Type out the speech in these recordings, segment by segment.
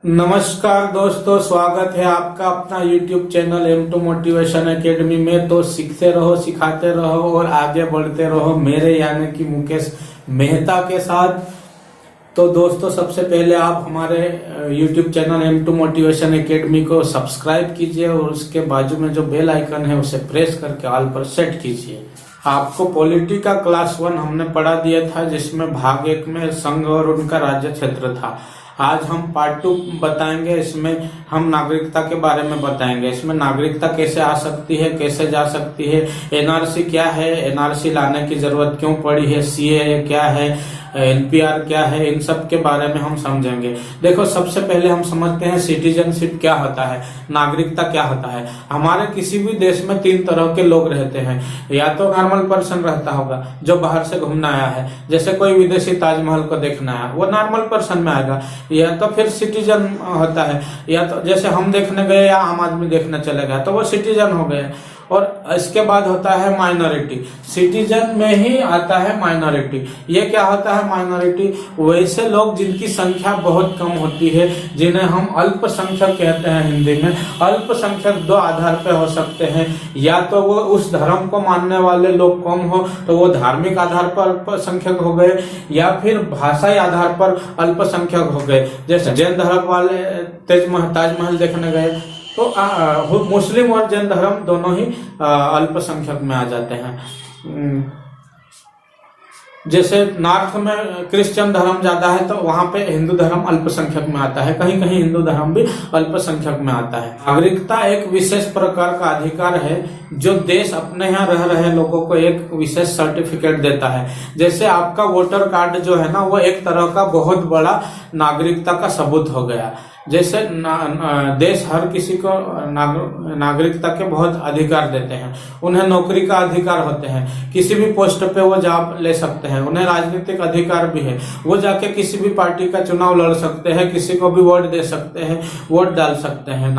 नमस्कार दोस्तों, स्वागत है आपका अपना YouTube channel M2 motivation academy में। तो सीखते रहो, सिखाते रहो और आगे बढ़ते रहो मेरे यानी कि मुकेश मेहता के साथ। तो दोस्तों, सबसे पहले आप हमारे YouTube channel M2 motivation academy को सब्सक्राइब कीजिए और उसके बाजू में जो बेल आइकन है उसे प्रेस करके ऑल पर सेट कीजिए। आपको पॉलिटी का क्लास 1 हमने पढ़ा दिया था, जिसमें भाग 1 में संघ और उनका राज्य क्षेत्र था। आज हम पार्ट 2 बताएंगे। इसमें हम नागरिकता के बारे में बताएंगे। इसमें नागरिकता कैसे आ सकती है, कैसे जा सकती है, एनआरसी क्या है, एनआरसी लाने की जरूरत क्यों पड़ी है, सीएए क्या है, एनपीआर क्या है, इन सब के बारे में हम समझेंगे। देखो, सबसे पहले हम समझते हैं सिटीजनशिप क्या होता है, नागरिकता क्या होता है। हमारे किसी भी देश में 3 तरह के लोग रहते हैं। या तो नॉर्मल पर्सन रहता होगा जो बाहर से घूमना आया है, जैसे कोई विदेशी ताजमहल को देखना है, वो नॉर्मल पर्सन में आएगा। या तो फिर सिटीजन होता है, या तो जैसे हम देखने गए या आम आदमी देखने चले गए तो वो सिटीजन हो गए। और इसके बाद होता है माइनॉरिटी। सिटीजन में ही आता है माइनॉरिटी। ये क्या होता है माइनॉरिटी? वैसे लोग जिनकी संख्या बहुत कम होती है, जिन्हें हम अल्पसंख्यक कहते हैं हिंदी में। अल्पसंख्यक 2 आधार पे हो सकते हैं। या तो वो उस धर्म को मानने वाले लोग कम हो तो वो धार्मिक आधार पर अल्पसंख्यक हो गए, या फिर भाषाई आधार पर अल्पसंख्यक हो गए। जैसे जैन धर्म वाले ताजमहल देखने गए तो मुस्लिम और जैन धर्म दोनों ही अल्पसंख्यक में आ जाते हैं। जैसे नॉर्थ में क्रिश्चियन धर्म ज्यादा है तो वहां पे हिंदू धर्म अल्पसंख्यक में आता है, कहीं कहीं हिंदू धर्म भी अल्पसंख्यक में आता है। नागरिकता एक विशेष प्रकार का अधिकार है जो देश अपने यहाँ रह रहे लोगों को एक विशेष सर्टिफिकेट देता है। जैसे आपका वोटर कार्ड जो है ना, वो एक तरह का बहुत बड़ा नागरिकता का सबूत हो गया। जैसे देश हर किसी को नागरिकता के बहुत अधिकार देते हैं। उन्हें नौकरी का अधिकार होते हैं, किसी भी पोस्ट पे वो जॉब ले सकते हैं। उन्हें राजनीतिक अधिकार भी है, वो जाके किसी भी पार्टी का चुनाव लड़ सकते हैं, किसी को भी वोट दे सकते हैं, वोट डाल सकते हैं।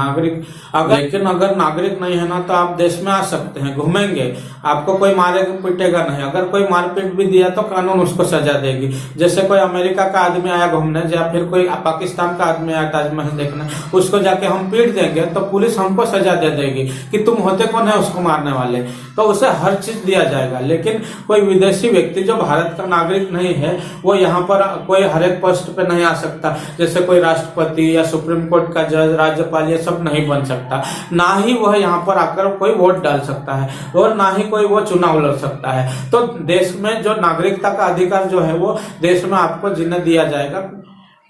लेकिन अगर नागरिक नहीं है ना तो आप देश में आ सकते हैं, घूमेंगे, आपको कोई मारेगा पीटेगा नहीं। अगर कोई मारपीट भी दिया तो कानून उसको सजा देगी। जैसे कोई अमेरिका का आदमी आया घूमने, या फिर कोई पाकिस्तान का आदमी आया ताजमहल देखना, उसको जाके हम पीट देंगे तो पुलिस हमको सजा दे देगी कि तुम होते कौन है उसको मारने वाले। तो उसे हर चीज दिया जाएगा। लेकिन कोई विदेशी व्यक्ति जो भारत का नागरिक नहीं है, वो यहाँ पर कोई हर एक पोस्ट पे नहीं आ सकता। जैसे कोई राष्ट्रपति या सुप्रीम कोर्ट का जज, राज्यपाल, ये सब नहीं बन सकता। ना ही वह यहाँ पर आकर कोई वोट डाल सकता है और ना ही कोई वो चुनाव लड़ सकता है। तो देश में जो नागरिकता का अधिकार जो है वो देश में आपको जिन्हें दिया जाएगा।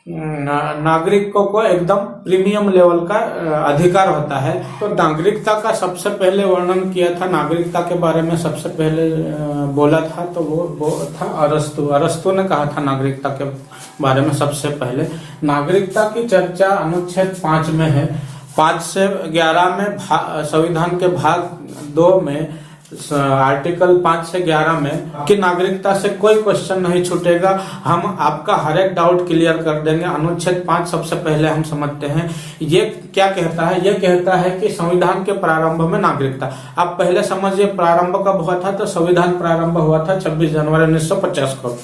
नागरिकों को एकदम प्रीमियम लेवल का अधिकार होता है। तो नागरिकता का सबसे पहले वर्णन किया था, नागरिकता के बारे में सबसे पहले बोला था तो वो था अरस्तु ने कहा था नागरिकता के बारे में सबसे पहले। नागरिकता की चर्चा अनुच्छेद 5 में है। 5 से 11 में संविधान के भाग 2 में आर्टिकल 5 से 11 में कि नागरिकता से कोई क्वेश्चन नहीं छूटेगा, हम आपका हर एक डाउट क्लियर कर देंगे। अनुच्छेद 5 सबसे पहले हम समझते हैं। ये क्या कहता है? ये कहता है कि संविधान के प्रारंभ में नागरिकता। आप पहले समझिए प्रारंभ कब हुआ था। तो संविधान प्रारंभ हुआ था 26 जनवरी 1950 को।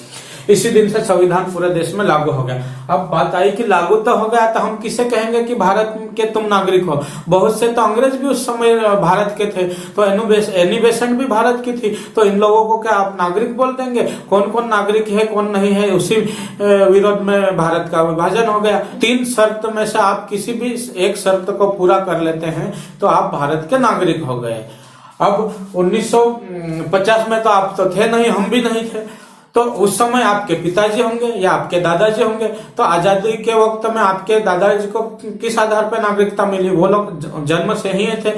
इसी दिन से संविधान पूरे देश में लागू हो गया। अब बात आई कि लागू तो हो गया, तो हम किसे कहेंगे कि भारत के तुम नागरिक हो? बहुत से तो अंग्रेज भी उस समय भारत के थे, तो एनी बेसेंट भी भारत की थी। तो इन लोगों को क्या आप नागरिक बोल देंगे? कौन कौन नागरिक है कौन नहीं है, उसी विरोध में भारत का विभाजन हो गया। 3 शर्त में से आप किसी भी एक शर्त को पूरा कर लेते हैं तो आप भारत के नागरिक हो गए। अब 1950 में तो आप तो थे नहीं, हम भी नहीं थे। तो उस समय आपके पिताजी होंगे या आपके दादाजी होंगे। तो आजादी के वक्त में आपके दादाजी को किस आधार पर नागरिकता मिली? वो लोग जन्म से ही थे,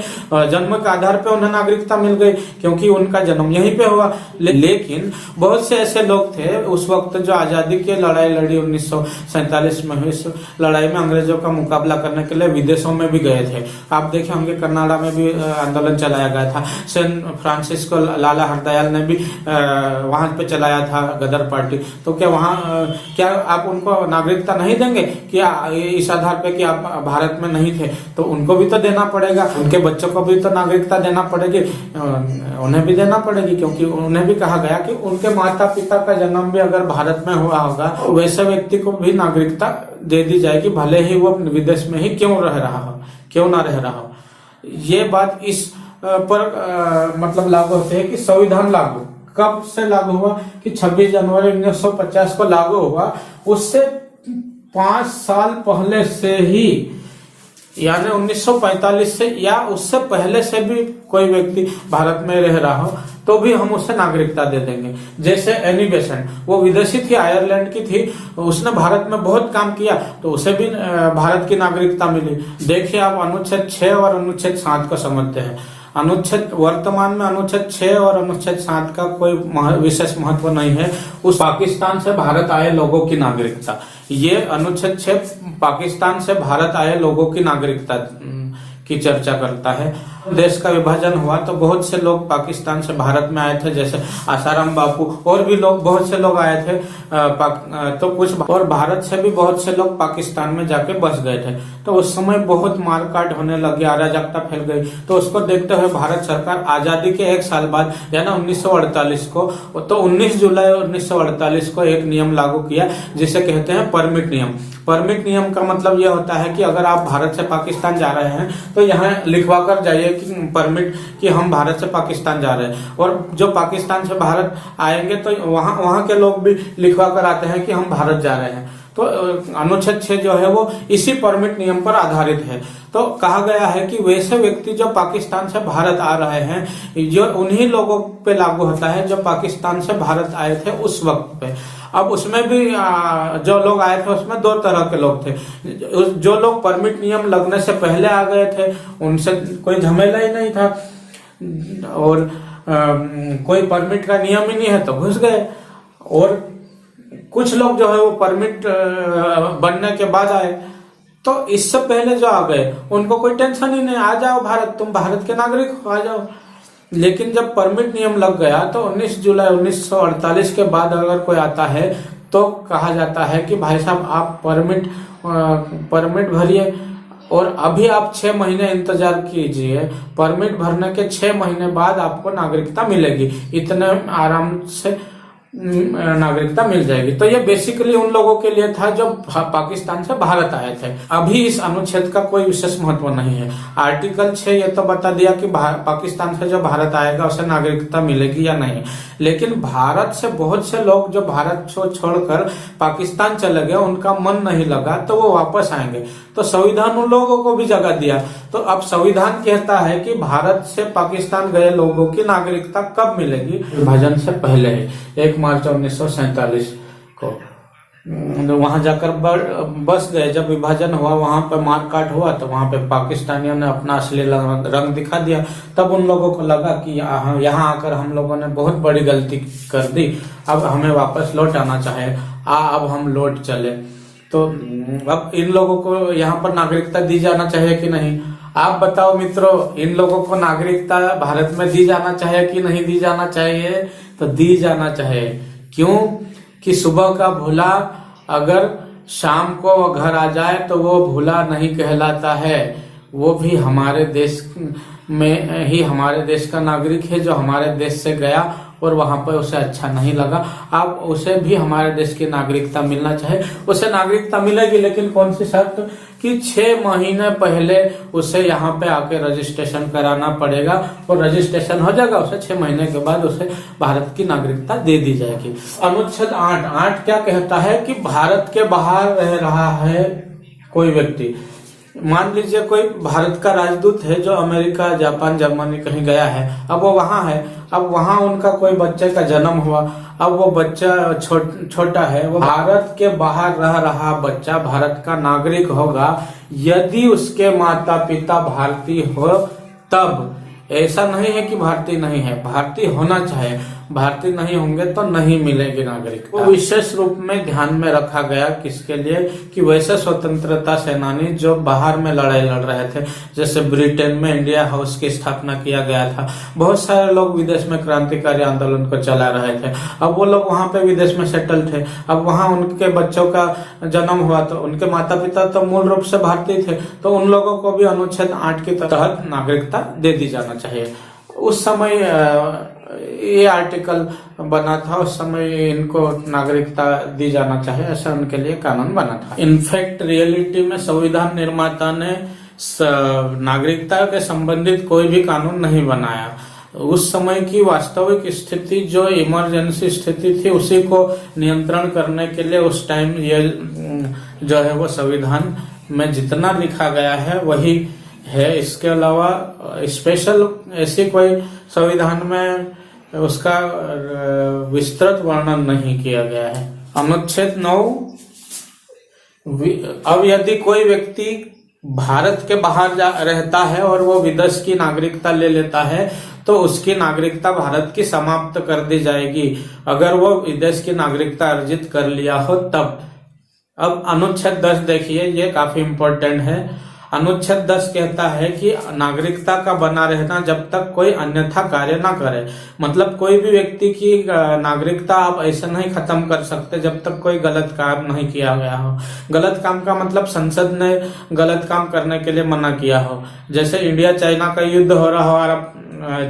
जन्म के आधार पर उन्हें नागरिकता मिल गई क्योंकि उनका जन्म यहीं पे हुआ। लेकिन बहुत से ऐसे लोग थे उस वक्त जो आजादी की लड़ाई लड़ी 1947 में हुई। इस लड़ाई में अंग्रेजों का मुकाबला करने के लिए विदेशों में भी गए थे। आप देखे होंगे कनाडा में भी आंदोलन चलाया गया था। सेंट फ्रांसिस्को लाला हरदयाल ने भी वहां पे चलाया था गदर पार्टी। तो क्या वहाँ क्या आप उनको नागरिकता नहीं देंगे कि इस आधार पे कि आप भारत में नहीं थे? तो उनको भी तो देना पड़ेगा, उनके बच्चों को भी तो नागरिकता देना पड़ेगी, उन्हें भी देना पड़ेगी, क्योंकि उन्हें भी कहा गया कि उनके माता पिता का जन्म भी अगर भारत में हुआ होगा वैसे व्यक्ति को भी नागरिकता दे दी जाएगी, भले ही वो विदेश में ही क्यों रह रहा हो, क्यों ना रह रहा हो। ये बात इस पर मतलब लागू होते है कि संविधान लागू कब से लागू हुआ कि 26 जनवरी 1950 को लागू हुआ। उससे 5 साल पहले से ही, यानी 1945 से या उससे पहले से भी कोई व्यक्ति भारत में रह रहा हो तो भी हम उसे नागरिकता दे देंगे। जैसे एनी बेसेंट, वो विदेशी थी, आयरलैंड की थी, उसने भारत में बहुत काम किया तो उसे भी भारत की नागरिकता मिली। देखिए आप अनुच्छेद 6 और अनुच्छेद 7 को समझते हैं। अनुच्छेद वर्तमान में अनुच्छेद 6 और अनुच्छेद 7 का कोई विशेष महत्व नहीं है। उस पाकिस्तान से भारत आए लोगों की नागरिकता, ये अनुच्छेद 6 पाकिस्तान से भारत आए लोगों की नागरिकता की चर्चा करता है। देश का विभाजन हुआ तो बहुत से लोग पाकिस्तान से भारत में आए थे, जैसे आसाराम बापू और भी लोग, बहुत से लोग आए थे तो कुछ, और भारत से भी बहुत से लोग पाकिस्तान में जाके बस गए थे। तो उस समय बहुत मारकाट होने लगी, अराजकता फैल गई। तो उसको देखते हुए भारत सरकार आजादी के 1 साल बाद, यानी 1948 को, तो 19 जुलाई 1948 को एक नियम लागू किया जिसे कहते हैं परमिट नियम। परमिट नियम का मतलब यह होता है कि अगर आप भारत से पाकिस्तान जा रहे हैं तो यहाँ लिखवा कर जाइए कि परमिट, कि हम भारत से पाकिस्तान जा रहे हैं। और जो पाकिस्तान से भारत आएंगे तो वहां के लोग भी लिखवा कर आते हैं कि हम भारत जा रहे हैं। तो अनुच्छेद 6 जो है वो इसी परमिट नियम पर आधारित है। तो कहा गया है कि वैसे व्यक्ति जो पाकिस्तान से भारत आ रहे हैं, जो उन्हीं लोगों पे लागू होता है जो पाकिस्तान से भारत आए थे उस वक्त पे। अब उसमें भी जो लोग आए थे उसमें 2 तरह के लोग थे। जो लोग परमिट नियम लगने से पहले आ गए थे उनसे कोई झमेला ही नहीं था, और कोई परमिट का नियम ही नहीं है तो घुस गए। और कुछ लोग जो है वो परमिट बनने के बाद आए, तो इससे पहले जो आ गए उनको कोई टेंशन ही नहीं, आ जाओ भारत, तुम भारत के नागरिक हो, आ जाओ। लेकिन जब परमिट नियम लग गया तो 19 जुलाई 1948 के बाद अगर कोई आता है तो कहा जाता है कि भाई साहब आप परमिट भरिए और अभी आप 6 महीने इंतजार कीजिए, परमिट भरने के 6 महीने बाद आपको नागरिकता मिलेगी, इतने आराम से नागरिकता मिल जाएगी। तो ये बेसिकली उन लोगों के लिए था जो पाकिस्तान से भारत आए थे। अभी इस अनुच्छेद का कोई विशेष महत्व नहीं है। आर्टिकल 6 ये तो बता दिया कि पाकिस्तान से जो भारत आएगा उसे नागरिकता मिलेगी या नहीं, लेकिन भारत से बहुत से लोग जो भारत छोड़कर पाकिस्तान चले गए, उनका मन नहीं लगा तो वो वापस आएंगे। तो संविधान उन लोगों को भी जगह दिया। तो अब संविधान कहता है कि भारत से पाकिस्तान गए लोगों की नागरिकता कब मिलेगी? विभाजन से पहले ही, 1 मार्च 1947 को वहां जाकर बस गए। जब विभाजन हुआ, वहां पे मारकाट हुआ, तो वहां पे पाकिस्तानियों ने अपना असली रंग दिखा दिया। तब उन लोगों को लगा कि यहाँ आकर हम लोगों ने बहुत बड़ी गलती कर दी, अब हमें वापस लौट आना चाहिए, अब हम लौट चले। तो अब इन लोगों को यहाँ पर नागरिकता दी जाना चाहिए कि नहीं? आप बताओ मित्रों, इन लोगों को नागरिकता भारत में दी जाना चाहिए कि नहीं दी जाना चाहिए? तो दी जाना चाहिए। क्यों? कि सुबह का भूला अगर शाम को घर आ जाए तो वो भूला नहीं कहलाता है, वो भी हमारे देश में ही हमारे देश का नागरिक है, जो हमारे देश से गया और वहां पर उसे अच्छा नहीं लगा, अब उसे भी हमारे देश की नागरिकता मिलना चाहिए। उसे नागरिकता मिलेगी, लेकिन कौन सी शर्त? कि 6 महीने पहले उसे यहाँ पे आके रजिस्ट्रेशन कराना पड़ेगा, और रजिस्ट्रेशन हो जाएगा, उसे 6 महीने के बाद उसे भारत की नागरिकता दे दी जाएगी। अनुच्छेद 8 क्या कहता है? कि भारत के बाहर रह रहा है कोई व्यक्ति, मान लीजिए कोई भारत का राजदूत है जो अमेरिका, जापान, जर्मनी कहीं गया है, अब वो वहां है, अब वहां उनका कोई बच्चे का जन्म हुआ, अब वो बच्चा छोटा है, वो भारत के बाहर रह रहा बच्चा भारत का नागरिक होगा यदि उसके माता पिता भारतीय हो तब। ऐसा नहीं है कि भारतीय नहीं है, भारतीय होना चाहिए, भारतीय नहीं होंगे तो नहीं मिलेगी नागरिकता। वो विशेष रूप में ध्यान में रखा गया किसके लिए? कि वैसे स्वतंत्रता सेनानी जो बाहर में लड़ाई लड़ रहे थे, जैसे ब्रिटेन में इंडिया हाउस की स्थापना किया गया था, बहुत सारे लोग विदेश में क्रांतिकारी आंदोलन को चला रहे थे, अब वो लोग वहां पे विदेश में सेटल थे, अब वहां उनके बच्चों का जन्म हुआ तो उनके माता पिता तो मूल रूप से भारतीय थे, तो उन लोगों को भी अनुच्छेद 8 के तहत नागरिकता दे दी जाना चाहिए। उस समय ये आर्टिकल बना था, उस समय इनको नागरिकता दी जाना चाहिए, ऐसा उनके लिए कानून बना था। इनफैक्ट रियलिटी में संविधान निर्माता ने नागरिकता के संबंधित कोई भी कानून नहीं बनाया। उस समय की वास्तविक स्थिति जो इमरजेंसी स्थिति थी उसी को नियंत्रण करने के लिए उस टाइम ये जो है वो संविधान में जितना लिखा गया है वही है। इसके अलावा स्पेशल ऐसी कोई संविधान में उसका विस्तृत वर्णन नहीं किया गया है। अनुच्छेद 9, अब यदि कोई व्यक्ति भारत के बाहर रहता है और वो विदेश की नागरिकता ले लेता है तो उसकी नागरिकता भारत की समाप्त कर दी जाएगी अगर वो विदेश की नागरिकता अर्जित कर लिया हो तब। अब अनुच्छेद 10 देखिए, ये काफी इम्पोर्टेंट है। अनुच्छेद 10 कहता है कि नागरिकता का बना रहना जब तक कोई अन्यथा कार्य ना करे। मतलब कोई भी व्यक्ति की नागरिकता आप ऐसे नहीं खत्म कर सकते जब तक कोई गलत काम नहीं किया गया हो। गलत काम का मतलब संसद ने गलत काम करने के लिए मना किया हो। जैसे इंडिया चाइना का युद्ध हो रहा हो और आप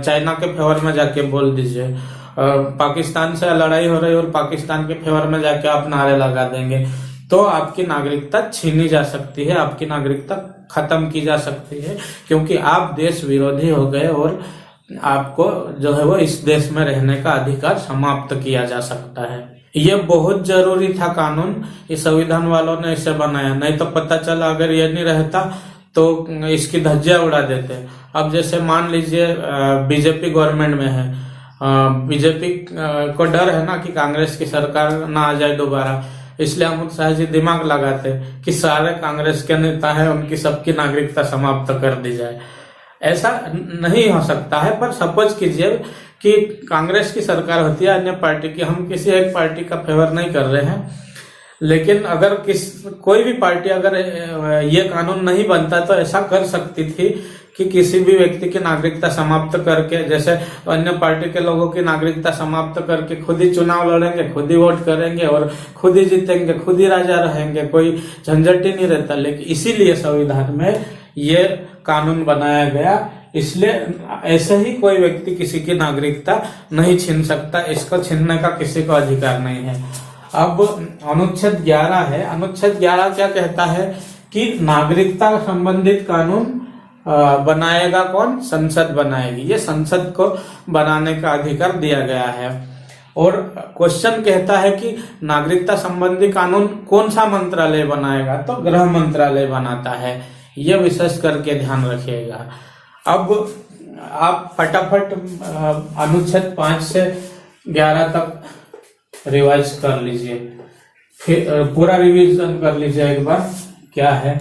चाइना के फेवर में जाके बोल दीजिए, पाकिस्तान से लड़ाई हो रही और पाकिस्तान के फेवर में जाके आप नारे लगा देंगे तो आपकी नागरिकता छीनी जा सकती है, आपकी नागरिकता खत्म की जा सकती है, क्योंकि आप देश विरोधी हो गए और आपको जो है वो इस देश में रहने का अधिकार समाप्त किया जा सकता है। ये बहुत जरूरी था कानून, ये संविधान वालों ने इसे बनाया, नहीं तो पता चला अगर ये नहीं रहता तो इसकी धज्जियां उड़ा देते। अब जैसे मान लीजिए बीजेपी गवर्नमेंट में है, बीजेपी को डर है ना कि कांग्रेस की सरकार ना आ जाए दोबारा, इसलिए अमित शाह जी दिमाग लगाते कि सारे कांग्रेस के नेता हैं उनकी सबकी नागरिकता समाप्त कर दी जाए। ऐसा नहीं हो सकता है, पर सपोज कीजिए कि कांग्रेस की सरकार होती है अन्य पार्टी की, हम किसी एक पार्टी का फेवर नहीं कर रहे हैं, लेकिन अगर कोई भी पार्टी अगर ये कानून नहीं बनता तो ऐसा कर सकती थी कि किसी भी व्यक्ति की नागरिकता समाप्त करके, जैसे अन्य पार्टी के लोगों की नागरिकता समाप्त करके खुद ही चुनाव लड़ेंगे, खुद ही वोट करेंगे और खुद ही जीतेंगे, खुद ही राजा रहेंगे, कोई झंझट ही नहीं रहता। लेकिन इसीलिए संविधान में ये कानून बनाया गया, इसलिए ऐसे ही कोई व्यक्ति किसी की नागरिकता नहीं छीन सकता, इसको छीनने का किसी को अधिकार नहीं है। अब अनुच्छेद 11 है। अनुच्छेद 11 क्या कहता है कि नागरिकता संबंधित कानून बनाएगा कौन? संसद बनाएगी। ये संसद को बनाने का अधिकार दिया गया है। और क्वेश्चन कहता है कि नागरिकता संबंधी कानून कौन सा मंत्रालय बनाएगा? तो गृह मंत्रालय बनाता है। ये विशेष करके ध्यान रखिएगा। अब आप फटाफट अनुच्छेद 5 से 11 तक रिवाइज कर लीजिए, फिर पूरा रिवीजन कर लीजिए एक बार क्या है।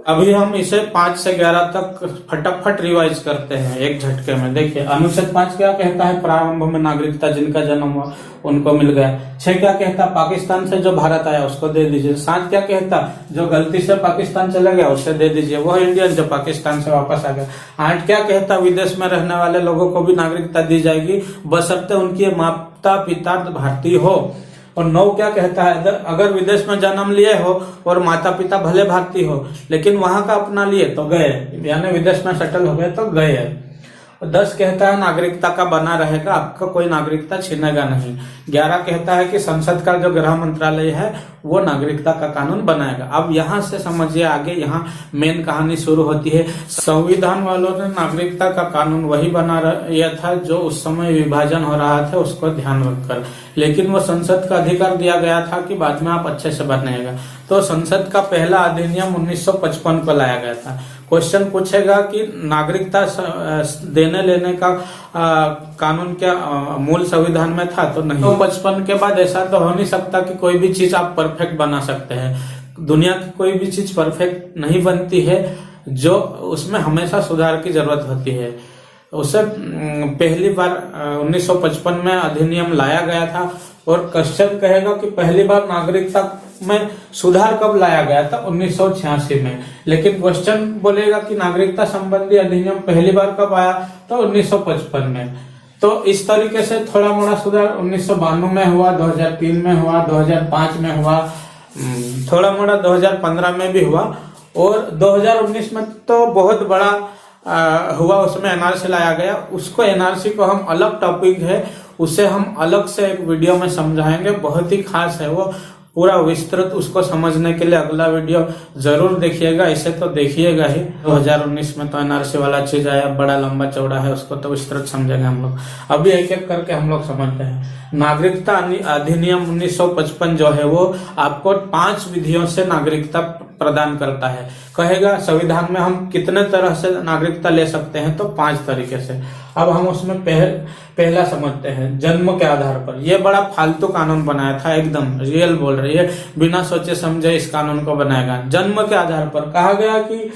अभी हम इसे 5 से 11 तक फटाफट रिवाइज करते हैं एक झटके में। देखिए अनुच्छेद 5 क्या कहता है? प्रारंभ में नागरिकता जिनका जन्म हुआ उनको मिल गया। 6 क्या कहता? पाकिस्तान से जो भारत आया उसको दे दीजिए। 7 क्या कहता? जो गलती से पाकिस्तान चला गया उसे दे दीजिए, वो इंडियन जो पाकिस्तान से वापस आ गया। 8 क्या कहता? विदेश में रहने वाले लोगों को भी नागरिकता दी जाएगी बशर्ते उनके माता पिता भारतीय हो। और 9 क्या कहता है? अगर विदेश में जन्म लिए हो और माता पिता भले भारतीय हो लेकिन वहां का अपना लिए तो गए, यानी विदेश में सेटल हो गए तो गए। और 10 कहता है नागरिकता का बना रहेगा, आपका कोई नागरिकता छीनेगा नहीं। 11 कहता है कि संसद का जो गृह मंत्रालय है वो नागरिकता का कानून बनाएगा। अब यहाँ से समझिए आगे, यहाँ मेन कहानी शुरू होती है। संविधान वालों ने नागरिकता का कानून वही बना यह था जो उस समय विभाजन हो रहा था उसको ध्यान रखकर, लेकिन वो संसद का अधिकार दिया गया था कि बाद में आप अच्छे से बनाएगा। तो संसद का पहला अधिनियम 1955 को लाया गया था। क्वेश्चन पूछेगा कि नागरिकता देने लेने का कानून क्या मूल संविधान में था? तो नहीं। तो 55 के बाद ऐसा तो हो नहीं सकता कि कोई भी चीज आप परफेक्ट बना सकते हैं। दुनिया की कोई भी चीज परफेक्ट नहीं बनती है, जो उसमें हमेशा सुधार की जरूरत होती है। उसे पहली बार 1955 में अधिनियम लाया गया था। और क्वेश्चन कहेगा कि पहली बार नागरिकता में सुधार कब लाया गया था? 1986 में। लेकिन क्वेश्चन बोलेगा कि नागरिकता संबंधी अधिनियम पहली बार कब आया? तो 1955 में। तो इस तरीके से थोड़ा मोड़ा सुधार 1992 में हुआ, 2003 में हुआ, 2005 में हुआ, थोड़ा मोड़ा 2015 में भी हुआ, और 2019 में तो बहुत बड़ा हुआ, उसमें एनआरसी लाया गया। उसको एनआरसी को हम अलग टॉपिक है, उसे हम अलग से एक वीडियो में समझाएंगे, बहुत ही खास है वो, पूरा विस्तृत उसको समझने के लिए अगला वीडियो जरूर देखिएगा। इसे तो देखिएगा ही, 2019 में तो एनआरसी वाला चीज आया, बड़ा लंबा चौड़ा है, उसको तो विस्तृत समझेंगे हम लोग। अभी एक एक करके हम लोग समझते हैं। नागरिकता अधिनियम 1955 जो है वो आपको 5 विधियों से नागरिकता प्रदान करता है। कहेगा संविधान में हम कितने तरह से नागरिकता ले सकते हैं? तो 5 तरीके से। अब हम उसमें पहला समझते हैं, जन्म के आधार पर। यह बड़ा फालतू कानून बनाया था, एकदम रियल बोल रही है, बिना सोचे समझे इस कानून को बनाएगा। जन्म के आधार पर कहा गया कि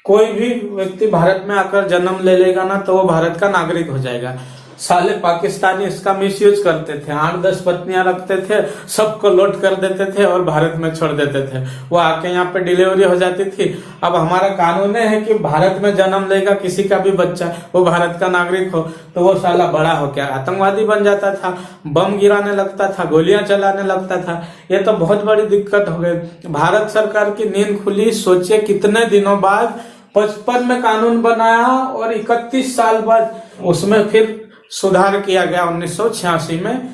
कोई भी व्यक्ति भारत में आकर जन्म ले लेगा ना, तो वो भारत का नागरिक हो जाएगा। साले पाकिस्तानी इसका मिसयूज करते थे, 8-10 पत्नियां रखते थे, सबको लौट कर देते थे और भारत में छोड़ देते थे। वो आके यहाँ पे डिलीवरी हो जाती थी। अब हमारा कानून है कि भारत में जन्म लेगा किसी का भी बच्चा, वो भारत का नागरिक हो, तो वो साला बड़ा हो क्या आतंकवादी बन जाता था, बम गिराने लगता था, गोलियां चलाने लगता था। ये तो बहुत बड़ी दिक्कत हो गई। भारत सरकार की नींद खुली, सोचिए कितने दिनों बाद 55 में कानून बनाया और 31 साल बाद उसमें फिर सुधार किया गया 1986 में।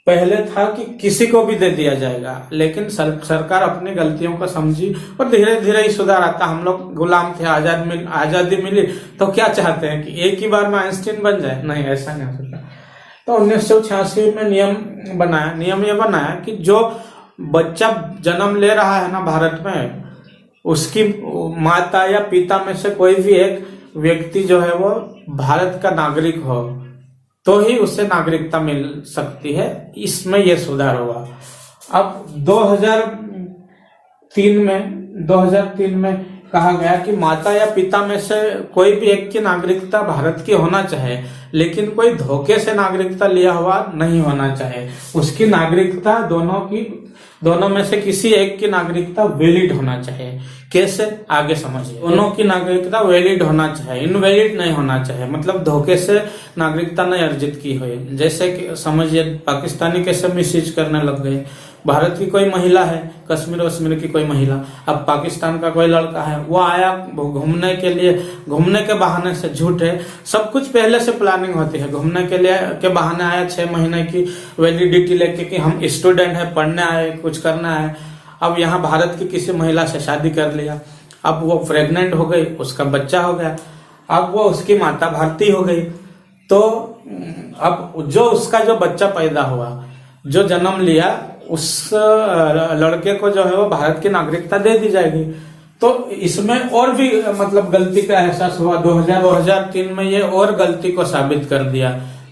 पहले था कि किसी को भी दे दिया जाएगा, लेकिन सरकार अपनी गलतियों को समझी और धीरे धीरे ही सुधार आता। हम लोग गुलाम थे, आजादी मिली, तो क्या चाहते हैं कि एक ही बार में आइंस्टीन बन जाए? नहीं, ऐसा नहीं हो सकता। तो 1986 में नियम ये बनाया कि जो बच्चा जन्म ले रहा है ना भारत में, उसकी माता या पिता में से कोई भी एक व्यक्ति जो है वो भारत का नागरिक हो, तो ही उसे नागरिकता मिल सकती है। इसमें यह सुधार हुआ। अब 2003 में कहा गया कि माता या पिता में से कोई भी एक की नागरिकता भारत की होना चाहिए, लेकिन कोई धोखे से नागरिकता लिया हुआ नहीं होना चाहिए। उसकी नागरिकता दोनों में से किसी एक की नागरिकता वैलिड होना चाहिए। कैसे? आगे समझिए। दोनों की नागरिकता वैलिड होना चाहिए, इनवैलिड नहीं होना चाहिए, मतलब धोखे से नागरिकता नहीं अर्जित की हुई। जैसे कि समझिए पाकिस्तानी कैसे मिसयूज करने लग गए। भारत की कोई महिला है, कश्मीर की कोई महिला, अब पाकिस्तान का कोई लड़का है, वो आया घूमने के बहाने से, झूठ है, सब कुछ पहले से प्लानिंग होती है। घूमने के बहाने आया, 6 महीने की वैलिडिटी लेके कि हम स्टूडेंट है, पढ़ने आए, कुछ करना है। अब यहाँ भारत की किसी महिला से शादी कर लिया, अब वो प्रेग्नेंट हो गई, उसका बच्चा हो गया, अब वो उसकी माता भारतीय हो गई। तो अब उसका जो बच्चा पैदा हुआ, जो जन्म लिया, उस लड़के को जो है वो भारत की नागरिकता दे दी जाएगी। तो इसमें और भी मतलब गलती का एहसास हुआ। 2003 में ये और गलती को साबित कर दिया।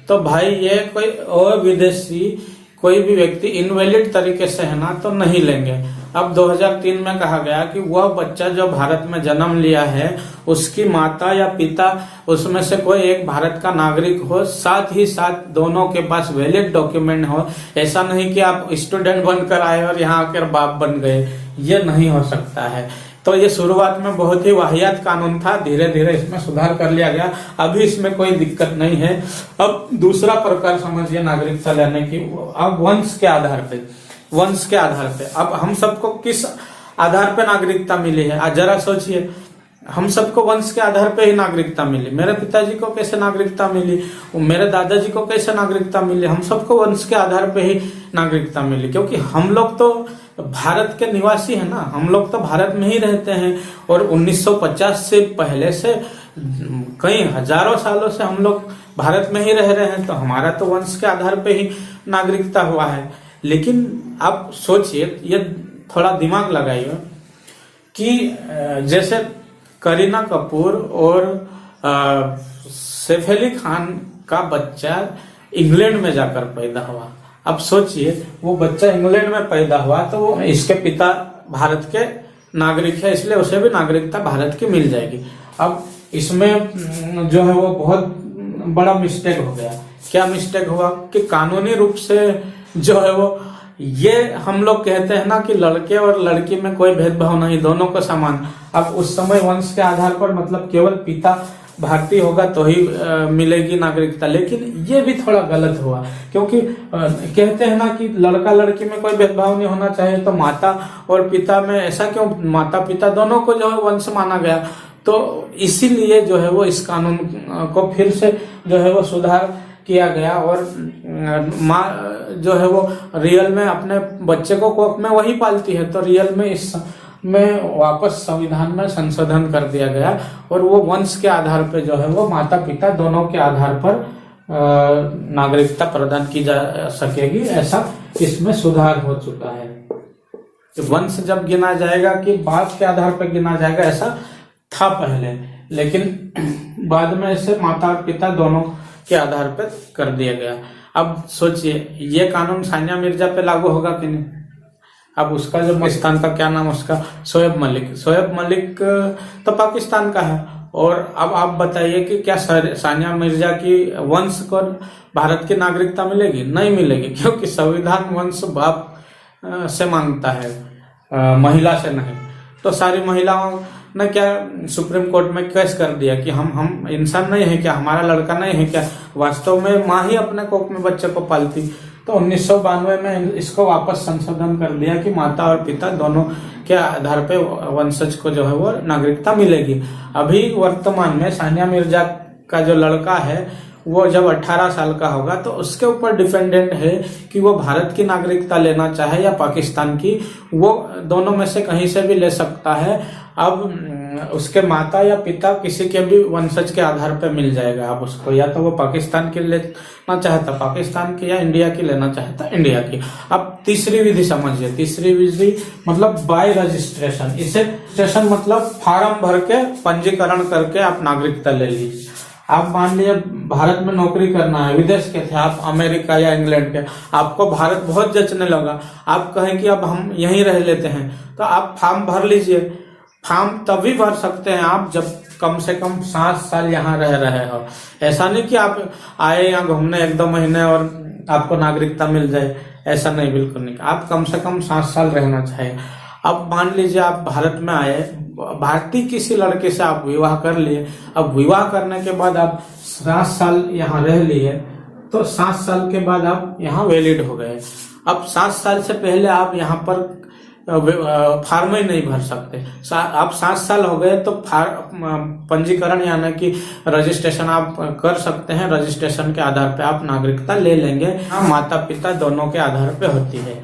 तो भाई ये कोई और विदेशी कोई भी व्यक्ति इनवैलिड तरीके से है ना, तो नहीं लेंगे। अब 2003 में कहा गया कि वह बच्चा जो भारत में जन्म लिया है, उसकी माता या पिता उसमें से कोई एक भारत का नागरिक हो, साथ ही साथ दोनों के पास वैलिड डॉक्यूमेंट हो। ऐसा नहीं कि आप स्टूडेंट बनकर आए और यहाँ आकर बाप बन गए, ये नहीं हो सकता है। तो ये शुरुआत में बहुत ही वाहियात कानून था, धीरे धीरे इसमें सुधार कर लिया गया। अभी इसमें कोई दिक्कत नहीं है। अब दूसरा प्रकार समझिए नागरिकता लेने की। अब वंश के आधार पे अब हम सबको किस आधार पे नागरिकता मिली है? आज जरा सोचिए, हम सबको वंश के आधार पे ही नागरिकता मिली। मेरे पिताजी को कैसे नागरिकता मिली, मेरे दादाजी को कैसे नागरिकता मिली? हम सबको वंश के आधार पे ही नागरिकता मिली, क्योंकि हम लोग तो भारत के निवासी है ना, हम लोग तो भारत में ही रहते हैं। और 1950 से पहले से कई हजारों सालों से हम लोग भारत में ही रह रहे हैं, तो हमारा तो वंश के आधार पे ही नागरिकता हुआ है। लेकिन आप सोचिए, ये थोड़ा दिमाग लगाइए कि जैसे करीना कपूर और सैफ अली खान का बच्चा इंग्लैंड में जाकर पैदा हुआ। अब सोचिए, वो बच्चा इंग्लैंड में पैदा हुआ, तो वो इसके पिता भारत के नागरिक है, इसलिए उसे भी नागरिकता भारत की मिल जाएगी। अब इसमें जो है वो बहुत बड़ा मिस्टेक हो गया। क्या मिस्टेक हुआ कि कानूनी रूप से जो है वो ये हम लोग कहते हैं ना कि लड़के और लड़की में कोई भेदभाव नहीं, दोनों को समान। अब उस समय वंश के आधार पर मतलब केवल पिता भारतीय होगा तो ही मिलेगी नागरिकता, लेकिन ये भी थोड़ा गलत हुआ, क्योंकि कहते हैं ना कि लड़का लड़की में कोई भेदभाव नहीं होना चाहिए, तो माता और पिता में ऐसा क्यों, माता पिता दोनों को जो है वंश माना गया। तो इसीलिए जो है वो इस कानून को फिर से जो है वो सुधार किया गया, और माँ जो है वो रियल में अपने बच्चे को कोख में वही पालती है, तो रियल में इस में वापस संविधान में संशोधन कर दिया गया, और वो वंश के आधार पर जो है वो माता पिता दोनों के आधार पर नागरिकता प्रदान की जा सकेगी, ऐसा इसमें सुधार हो चुका है। वंश जब गिना जाएगा कि बाप के आधार पर गिना जाएगा, ऐसा था पहले, लेकिन बाद में इसे माता और पिता दोनों के आधार पर कर दिया गया। अब सोचिए ये कानून सानिया मिर्जा पे लागू होगा कि नहीं। अब उसका जो पाकिस्तान का क्या नाम, उसका शोएब मलिक तो पाकिस्तान का है, और अब आप बताइए कि क्या सानिया मिर्जा की वंश को भारत की नागरिकता मिलेगी? नहीं मिलेगी, क्योंकि संविधान वंश बाप से मांगता है, महिला से नहीं। तो सारी महिलाओं ने क्या सुप्रीम कोर्ट में केस कर दिया कि हम इंसान नहीं है क्या, हमारा लड़का नहीं है क्या? वास्तव में माँ ही अपने कोख में बच्चे को पालती। तो 1992 में इसको वापस संशोधन कर दिया कि माता और पिता दोनों के आधार पे वंशज को जो है वो नागरिकता मिलेगी। अभी वर्तमान में सानिया मिर्जा का जो लड़का है वो जब 18 साल का होगा तो उसके ऊपर डिपेंडेंट है कि वो भारत की नागरिकता लेना चाहे या पाकिस्तान की, वो दोनों में से कहीं से भी ले सकता है। अब उसके माता या पिता किसी के भी वंशज के आधार पर मिल जाएगा। अब उसको या तो वो पाकिस्तान की लेना चाहता पाकिस्तान की, या इंडिया की लेना चाहता इंडिया की। अब तीसरी विधि समझिए, तीसरी विधि मतलब बाय रजिस्ट्रेशन। इसे रजिस्ट्रेशन मतलब फार्म भर के पंजीकरण करके आप नागरिकता ले लीजिए। आप मान लीजिए भारत में नौकरी करना है, विदेश के थे आप, अमेरिका या इंग्लैंड के, आपको भारत बहुत जचने लगा, आप कहें कि अब हम यहीं रह लेते हैं, तो आप फॉर्म भर लीजिए। फॉर्म तभी भर सकते हैं आप जब कम से कम 7 साल यहाँ रह रहे हो। ऐसा नहीं कि आप आए यहाँ घूमने 1-2 महीने और आपको नागरिकता मिल जाए, ऐसा नहीं, बिल्कुल नहीं। आप कम से कम 7 साल रहना चाहिए। अब मान लीजिए आप भारत में आए, भारतीय किसी लड़के से आप विवाह कर लिए, अब विवाह करने के बाद आप 7 साल यहाँ रह लिए, तो 7 साल के बाद आप यहाँ वैलिड हो गए। अब 7 साल से पहले आप यहाँ पर फार्म ही नहीं भर सकते। आप 7 साल हो गए तो पंजीकरण यानी कि रजिस्ट्रेशन आप कर सकते हैं। रजिस्ट्रेशन के आधार पे आप नागरिकता ले लेंगे। माता पिता दोनों के आधार पे होती है,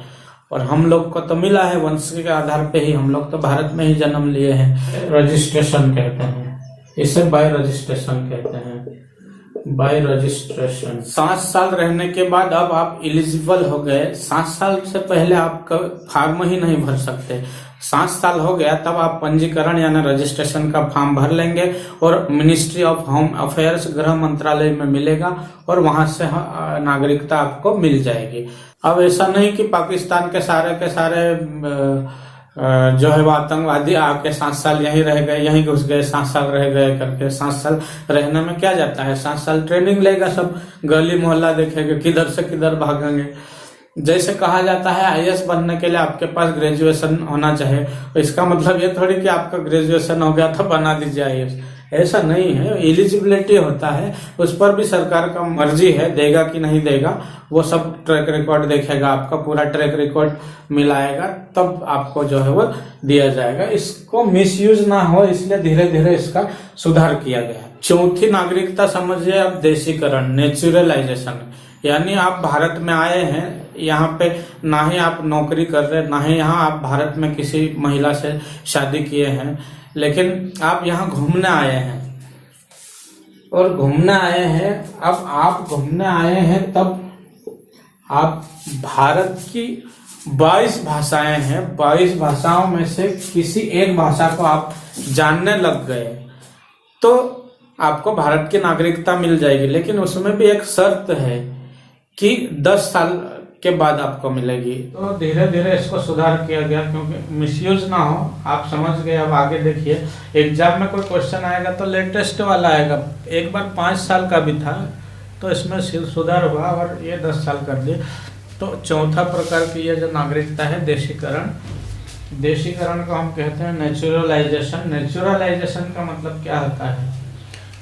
और हम लोग को तो मिला है वंश के आधार पे ही, हम लोग तो भारत में ही जन्म लिए हैं। रजिस्ट्रेशन कहते हैं इसे, बाय रजिस्ट्रेशन कहते हैं, बाय रजिस्ट्रेशन। 7 साल रहने के बाद अब आप एलिजिबल हो गए। 7 साल से पहले आप फॉर्म ही नहीं भर सकते। 7 साल हो गया तब आप पंजीकरण यानी रजिस्ट्रेशन का फॉर्म भर लेंगे, और मिनिस्ट्री ऑफ होम अफेयर्स, गृह मंत्रालय में मिलेगा, और वहां से नागरिकता आपको मिल जाएगी। अब ऐसा नहीं कि पाकिस्तान के सारे जो है वो आतंकवादी आके 7 साल यहीं रह गए, यहीं घुस गए, 7 साल रह गए करके। 7 साल रहने में क्या जाता है, 7 साल ट्रेनिंग लेगा, सब गली मोहल्ला देखेंगे, किधर से किधर भागेंगे। जैसे कहा जाता है आईएएस बनने के लिए आपके पास ग्रेजुएशन होना चाहिए, तो इसका मतलब ये थोड़ी कि आपका ग्रेजुएशन हो गया तो बना दीजिए आईएएस, ऐसा नहीं है। एलिजिबिलिटी होता है, उस पर भी सरकार का मर्जी है, देगा कि नहीं देगा, वो सब ट्रैक रिकॉर्ड देखेगा, आपका पूरा ट्रैक रिकॉर्ड मिलाएगा, तब आपको जो है वो दिया जाएगा। इसको मिसयूज ना हो इसलिए धीरे धीरे इसका सुधार किया गया। चौथी नागरिकता समझिए अब देशीकरण, नेचुरलाइजेशन, यानी आप भारत में आए हैं, यहाँ पे ना ही आप नौकरी कर रहे, ना ही यहाँ आप भारत में किसी महिला से शादी किए हैं, लेकिन आप यहाँ घूमने आए हैं, और घूमने आए हैं, अब आप घूमने आए हैं तब आप भारत की 22 भाषाएं हैं, 22 भाषाओं में से किसी एक भाषा को आप जानने लग गए तो आपको भारत की नागरिकता मिल जाएगी। लेकिन उसमें भी एक शर्त है कि 10 साल के बाद आपको मिलेगी। तो धीरे धीरे इसको सुधार किया गया क्योंकि मिसयूज ना हो। आप समझ गए, अब आगे देखिए एग्जाम में कोई क्वेश्चन आएगा तो लेटेस्ट वाला आएगा। एक बार 5 साल का भी था तो इसमें सुधार हुआ और ये 10 साल कर दिए। तो चौथा प्रकार की यह जो नागरिकता है देशीकरण। देशीकरण को हम कहते हैं नेचुरलाइजेशन। नेचुरलाइजेशन का मतलब क्या होता है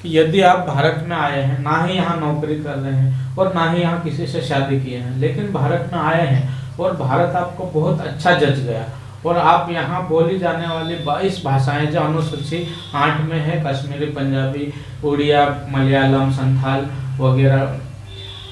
कि यदि आप भारत में आए हैं, ना ही यहाँ नौकरी कर रहे हैं और ना ही यहाँ किसी से शादी किए हैं, लेकिन भारत में आए हैं और भारत आपको बहुत अच्छा जच गया और आप यहाँ बोली जाने वाली 22 भाषाएं जो अनुसूची 8 में है, कश्मीरी, पंजाबी, उड़िया, मलयालम, संथाल वगैरह,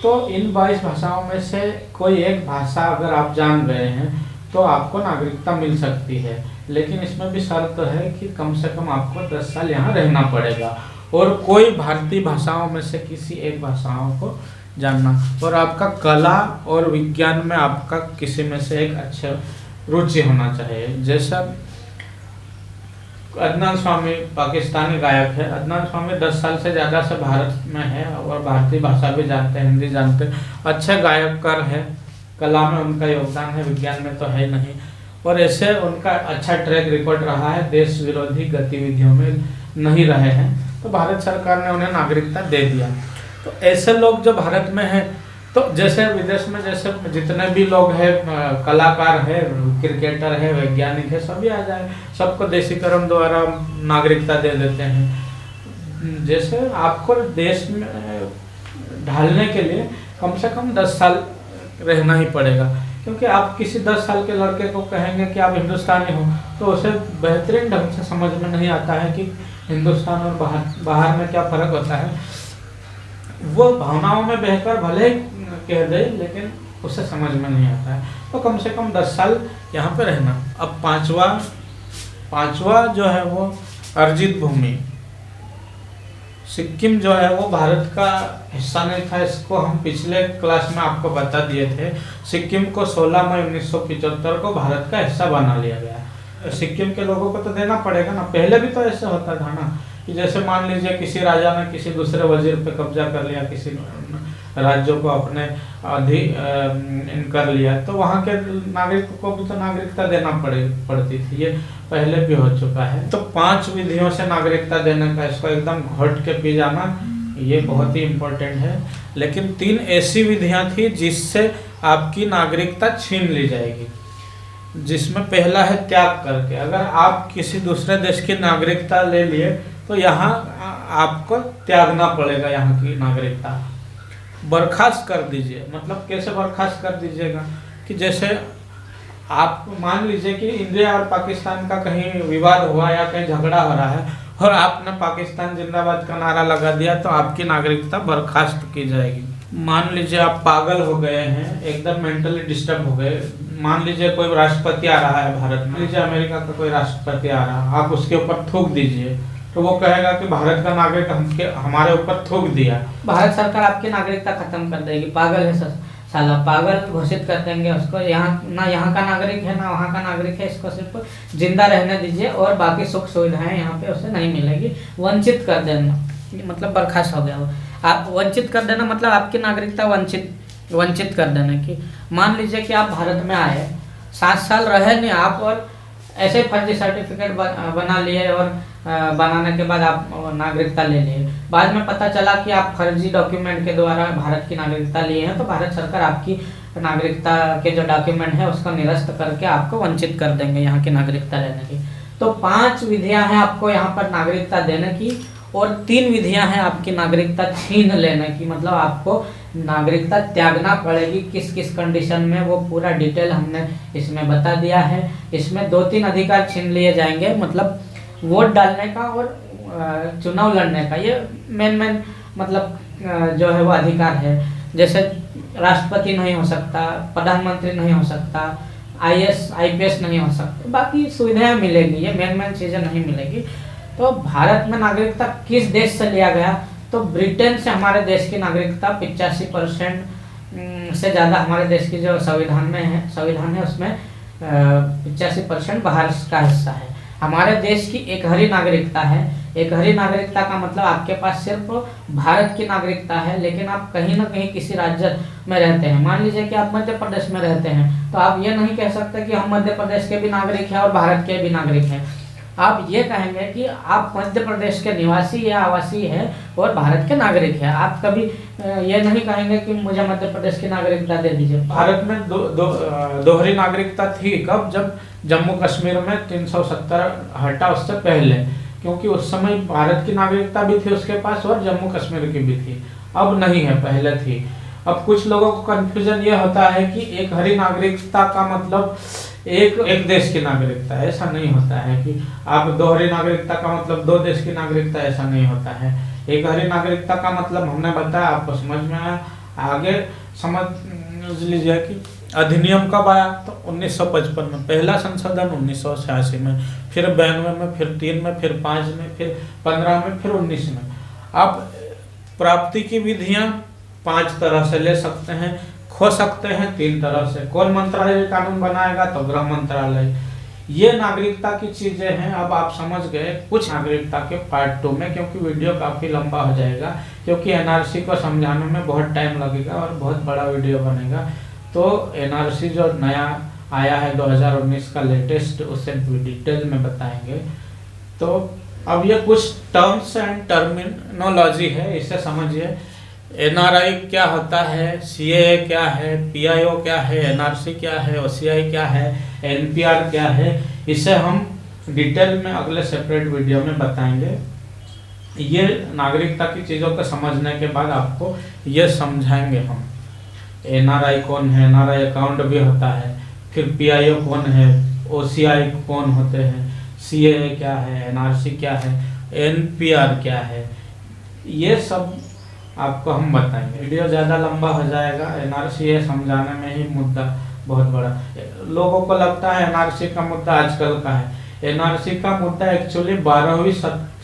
तो इन 22 भाषाओं में से कोई एक भाषा अगर आप जान गए हैं तो आपको नागरिकता मिल सकती है। लेकिन इसमें भी शर्त है कि कम से कम आपको 10 साल यहाँ रहना पड़ेगा और कोई भारतीय भाषाओं में से किसी एक भाषाओं को जानना, और आपका कला और विज्ञान में आपका किसी में से एक अच्छा रुचि होना चाहिए। जैसा अदनान स्वामी पाकिस्तानी गायक है, अदनान स्वामी 10 साल से ज़्यादा से भारत में है और भारतीय भाषा भी जानते हैं, हिंदी जानते हैं, अच्छे गायककार है, कला में उनका योगदान है, विज्ञान में तो है नहीं, और ऐसे उनका अच्छा ट्रैक रिकॉर्ड रहा है, देश विरोधी गतिविधियों में नहीं रहे हैं, तो भारत सरकार ने उन्हें नागरिकता दे दिया। तो ऐसे लोग जो भारत में हैं, तो जैसे विदेश में जैसे जितने भी लोग हैं, कलाकार है, क्रिकेटर है, वैज्ञानिक है, सभी आ जाए, सबको देशीकरण द्वारा नागरिकता दे देते हैं। जैसे आपको देश में ढालने के लिए कम से कम 10 साल रहना ही पड़ेगा, क्योंकि आप किसी 10 साल के लड़के को कहेंगे कि आप हिंदुस्तानी हो तो उसे बेहतरीन ढंग से समझ में नहीं आता है कि हिंदुस्तान और बाहर में क्या फ़र्क होता है। वो भावनाओं में बहकर भले कह दे, लेकिन उसे समझ में नहीं आता है। तो कम से कम 10 साल यहाँ पे रहना। अब पांचवा जो है वो अर्जित भूमि। सिक्किम जो है वो भारत का हिस्सा नहीं था, इसको हम पिछले क्लास में आपको बता दिए थे। सिक्किम को 16 मई 1975 को भारत का हिस्सा बना लिया गया। सिक्किम के लोगों को तो देना पड़ेगा ना, पहले भी तो ऐसे होता था ना कि जैसे मान लीजिए किसी राजा ने किसी दूसरे वजीर पे कब्जा कर लिया, किसी राज्यों को अपने अधीन कर लिया, तो वहाँ के नागरिक को भी तो नागरिकता देना पड़ती थी। ये पहले भी हो चुका है। तो 5 विधियों से नागरिकता देने का, इसको एकदम घोट के पी जाना, ये बहुत ही इम्पोर्टेंट है। लेकिन 3 ऐसी विधियां थी जिससे आपकी नागरिकता छीन ली जाएगी, जिसमें पहला है त्याग करके। अगर आप किसी दूसरे देश की नागरिकता ले लिए तो यहाँ आपको त्यागना पड़ेगा यहाँ की नागरिकता। बर्खास्त कर दीजिए, मतलब कैसे बर्खास्त कर दीजिएगा कि जैसे आप मान लीजिए कि इंडिया और पाकिस्तान का कहीं विवाद हुआ या कहीं झगड़ा हो रहा है और आपने पाकिस्तान जिंदाबाद का नारा लगा दिया, तो आपकी नागरिकता बर्खास्त की जाएगी। मान लीजिए आप पागल हो गए हैं, एकदम मेंटली डिस्टर्ब हो गए। मान लीजिए कोई राष्ट्रपति आ रहा है भारत में, लीजिए अमेरिका का कोई राष्ट्रपति आ रहा है, आप उसके ऊपर थूक दीजिए तो वो कहेगा कि भारत का नागरिक हमारे ऊपर थूक दिया, भारत सरकार आपकी नागरिकता खत्म कर देगी। पागल है साला, पागल घोषित कर देंगे उसको। यहाँ का नागरिक है ना वहाँ का नागरिक है, इसको सिर्फ जिंदा रहने दीजिए और बाकी सुख सुविधाएं यहाँ पे उसे नहीं मिलेगी। वंचित कर देना मतलब बर्खास्त हो गया वो। आप वंचित कर देना मतलब आपकी नागरिकता वंचित कर देना। कि मान लीजिए कि आप भारत में आए, 7 साल रहे नहीं आप, और ऐसे फर्जी सर्टिफिकेट बना लिए और बनाने के बाद आप नागरिकता ले लिए। बाद में पता चला कि आप फर्जी डॉक्यूमेंट के द्वारा भारत की नागरिकता लिए हैं, तो भारत सरकार आपकी नागरिकता के जो डॉक्यूमेंट है उसको निरस्त करके आपको वंचित कर देंगे यहाँ की नागरिकता लेने की। तो 5 विधियां हैं आपको यहाँ पर नागरिकता देने की, और 3 विधियां हैं आपकी नागरिकता छीन लेने की, मतलब आपको नागरिकता त्यागना पड़ेगी। किस किस कंडीशन में, वो पूरा डिटेल हमने इसमें बता दिया है। इसमें 2-3 अधिकार छीन लिए जाएंगे, मतलब वोट डालने का और चुनाव लड़ने का। ये मेन मतलब जो है वो अधिकार है। जैसे राष्ट्रपति नहीं हो सकता, प्रधानमंत्री नहीं हो सकता, IAS IPS नहीं हो सकते, बाकी सुविधाएं मिलेगी, ये मेन चीज़ें नहीं मिलेगी। तो भारत में नागरिकता किस देश से लिया गया, तो ब्रिटेन से हमारे देश की नागरिकता 85% से ज़्यादा हमारे देश की जो संविधान है उसमें 85% बाहर का हिस्सा है। हमारे देश की एकहरी नागरिकता है। एकहरी नागरिकता का मतलब आपके पास सिर्फ भारत की नागरिकता है, लेकिन आप कहीं ना कहीं किसी राज्य में रहते हैं। मान लीजिए कि आप मध्य प्रदेश में रहते हैं, तो आप ये नहीं कह सकते कि हम मध्य प्रदेश के भी नागरिक हैं और भारत के भी नागरिक हैं। आप ये कहेंगे कि आप मध्य प्रदेश के निवासी या आवासी है और भारत के नागरिक है, आप कभी ये नहीं कहेंगे कि मुझे मध्य प्रदेश की नागरिकता दे दीजिए। भारत में दोहरी नागरिकता थी कब, जब जम्मू कश्मीर में 370 हटा, उससे पहले, क्योंकि उस समय भारत की नागरिकता भी थी उसके पास और जम्मू कश्मीर की भी थी, अब नहीं है, पहले थी। अब कुछ लोगों को कंफ्यूजन ये होता है कि एक हरी नागरिकता का मतलब एक देश की नागरिकता, ऐसा नहीं होता है कि आप दोहरी नागरिकता का मतलब 2 देश की नागरिकता, ऐसा नहीं होता है। एक हरी नागरिकता का मतलब हमने बताया, आपको समझ में आया। आगे समझ लीजिए कि अधिनियम कब आया, तो 1955 में, पहला संशोधन 1986 में, फिर 92 में, फिर 3 में, फिर 5 में, फिर 15 में, फिर 19 में। अब प्राप्ति की विधियां 5 तरह से ले सकते हैं, खो सकते हैं 3 तरह से। कौन मंत्रालय कानून बनाएगा, तो गृह मंत्रालय। ये नागरिकता की चीजें हैं। अब आप समझ गए कुछ नागरिकता के पार्ट 2 में, क्योंकि वीडियो काफी लंबा हो जाएगा, क्योंकि एनआरसी को समझाने में बहुत टाइम लगेगा और बहुत बड़ा वीडियो बनेगा। तो एनआरसी जो नया आया है 2019 का लेटेस्ट, उसे डिटेल में बताएंगे। तो अब ये कुछ टर्म्स एंड टर्मिनोलॉजी है, इसे समझिए। एनआरआई क्या होता है, सीएए क्या है, पीआईओ क्या है, एनआरसी क्या है, ओसीआई क्या है, एनपीआर क्या है, इसे हम डिटेल में अगले सेपरेट वीडियो में बताएंगे। ये नागरिकता की चीज़ों को समझने के बाद आपको ये समझाएंगे हम। एनआरआई कौन है, एनआरआई अकाउंट भी होता है, फिर पीआईओ कौन है, ओसीआई कौन होते हैं, सीएए क्या है, एनआरसी क्या है, एनपीआर क्या है, ये सब आपको हम बताएंगे। वीडियो ज़्यादा लंबा हो जाएगा, एनआरसी है समझाने में ही मुद्दा बहुत बड़ा। लोगों को लगता है एनआरसी का मुद्दा आजकल का है। एनआरसी का मुद्दा एक्चुअली 12वीं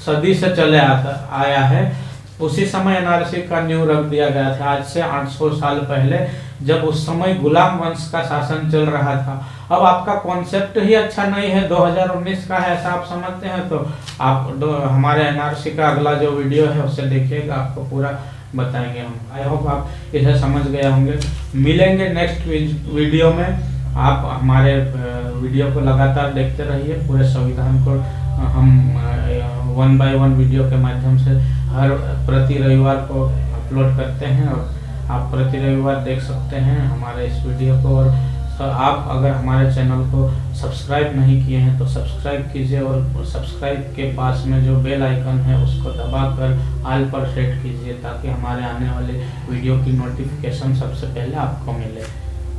सदी से चले आया है। उसी समय एनआरसी का न्यू रख दिया गया था, आज से 800 साल पहले, जब उस समय गुलाम वंश का शासन चल रहा था। अब आपका कॉन्सेप्ट ही अच्छा नहीं है, 2019 का है, ऐसा आप समझते हैं, तो आप हमारे एनआरसी का अगला जो वीडियो है उससे देखिएगा, आपको पूरा बताएंगे हम। आई होप आप इसे समझ गए होंगे। मिलेंगे नेक्स्ट वीडियो में। आप हमारे वीडियो को लगातार देखते रहिए। पूरे संविधान को हम 1 बाय 1 वीडियो के माध्यम से हर प्रति रविवार को अपलोड करते हैं, और आप प्रति रविवार देख सकते हैं हमारे इस वीडियो को। और आप अगर हमारे चैनल को सब्सक्राइब नहीं किए हैं तो सब्सक्राइब कीजिए, और सब्सक्राइब के पास में जो बेल आइकन है उसको दबाकर ऑल पर सेट कीजिए, ताकि हमारे आने वाले वीडियो की नोटिफिकेशन सबसे पहले आपको मिले।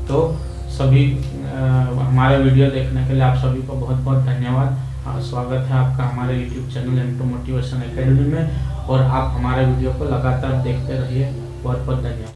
तो सभी हमारे वीडियो देखने के लिए आप सभी को बहुत बहुत धन्यवाद। स्वागत है आपका हमारे YouTube channel M2 motivation academy में, और आप हमारे वीडियो को लगातार देखते रहिए। बहुत बहुत धन्यवाद।